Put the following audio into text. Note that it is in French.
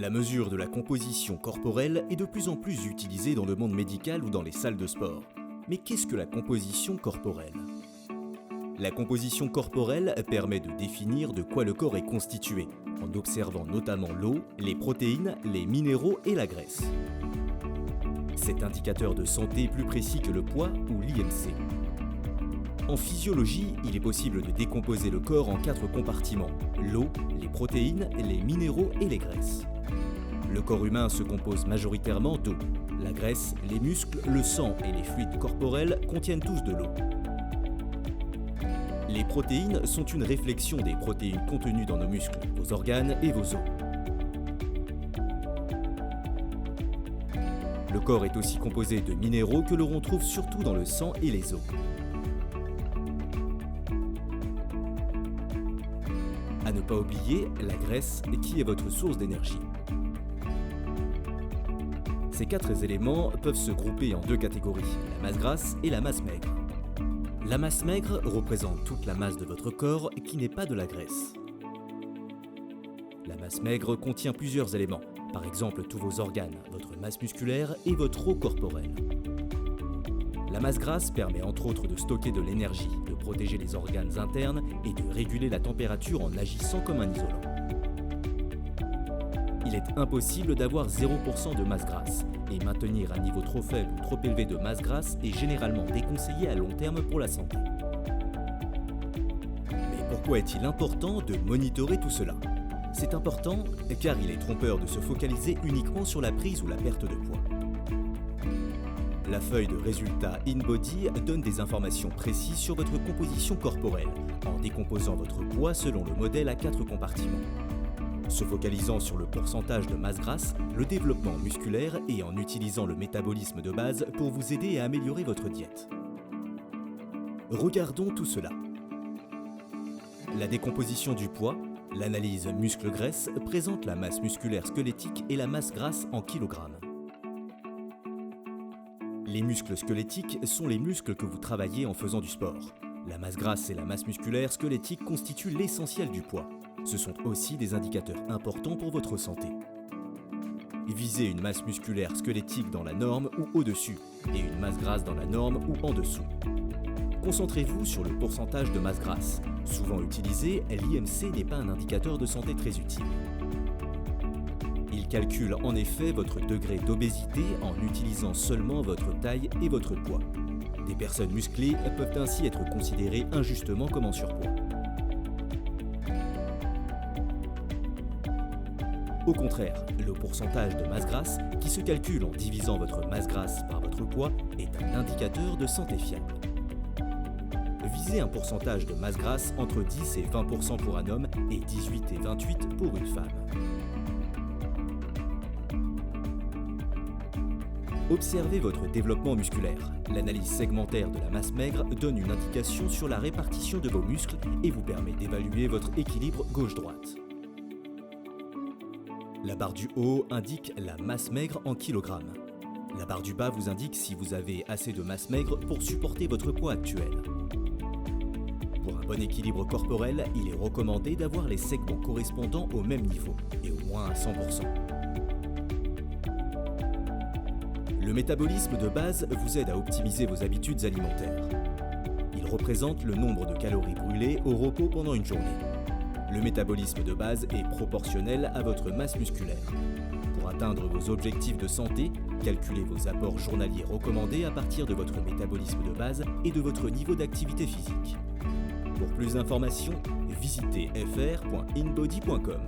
La mesure de la composition corporelle est de plus en plus utilisée dans le monde médical ou dans les salles de sport. Mais qu'est-ce que la composition corporelle ? La composition corporelle permet de définir de quoi le corps est constitué, en observant notamment l'eau, les protéines, les minéraux et la graisse. Cet indicateur de santé est plus précis que le poids ou l'IMC. En physiologie, il est possible de décomposer le corps en 4 compartiments: l'eau, les protéines, les minéraux et les graisses. Le corps humain se compose majoritairement d'eau. La graisse, les muscles, le sang et les fluides corporels contiennent tous de l'eau. Les protéines sont une réflexion des protéines contenues dans nos muscles, vos organes et vos os. Le corps est aussi composé de minéraux que l'on retrouve surtout dans le sang et les os. À ne pas oublier, la graisse qui est votre source d'énergie. Ces 4 éléments peuvent se grouper en 2 catégories, la masse grasse et la masse maigre. La masse maigre représente toute la masse de votre corps qui n'est pas de la graisse. La masse maigre contient plusieurs éléments, par exemple tous vos organes, votre masse musculaire et votre eau corporelle. La masse grasse permet entre autres de stocker de l'énergie, de protéger les organes internes et de réguler la température en agissant comme un isolant. Il est impossible d'avoir 0% de masse grasse, et maintenir un niveau trop faible ou trop élevé de masse grasse est généralement déconseillé à long terme pour la santé. Mais pourquoi est-il important de monitorer tout cela ? C'est important car il est trompeur de se focaliser uniquement sur la prise ou la perte de poids. La feuille de résultats InBody donne des informations précises sur votre composition corporelle, en décomposant votre poids selon le modèle à 4 compartiments. Se focalisant sur le pourcentage de masse grasse, le développement musculaire et en utilisant le métabolisme de base pour vous aider à améliorer votre diète. Regardons tout cela. La décomposition du poids, l'analyse muscle-graisse présente la masse musculaire squelettique et la masse grasse en kilogrammes. Les muscles squelettiques sont les muscles que vous travaillez en faisant du sport. La masse grasse et la masse musculaire squelettique constituent l'essentiel du poids. Ce sont aussi des indicateurs importants pour votre santé. Visez une masse musculaire squelettique dans la norme ou au-dessus, et une masse grasse dans la norme ou en dessous. Concentrez-vous sur le pourcentage de masse grasse. Souvent utilisé, l'IMC n'est pas un indicateur de santé très utile. Il calcule en effet votre degré d'obésité en utilisant seulement votre taille et votre poids. Des personnes musclées peuvent ainsi être considérées injustement comme en surpoids. Au contraire, le pourcentage de masse grasse, qui se calcule en divisant votre masse grasse par votre poids, est un indicateur de santé fiable. Visez un pourcentage de masse grasse entre 10 et 20% pour un homme et 18 et 28% pour une femme. Observez votre développement musculaire. L'analyse segmentaire de la masse maigre donne une indication sur la répartition de vos muscles et vous permet d'évaluer votre équilibre gauche-droite. La barre du haut indique la masse maigre en kilogrammes. La barre du bas vous indique si vous avez assez de masse maigre pour supporter votre poids actuel. Pour un bon équilibre corporel, il est recommandé d'avoir les segments correspondant au même niveau, et au moins à 100%. Le métabolisme de base vous aide à optimiser vos habitudes alimentaires. Il représente le nombre de calories brûlées au repos pendant une journée. Le métabolisme de base est proportionnel à votre masse musculaire. Pour atteindre vos objectifs de santé, calculez vos apports journaliers recommandés à partir de votre métabolisme de base et de votre niveau d'activité physique. Pour plus d'informations, visitez fr.inbody.com.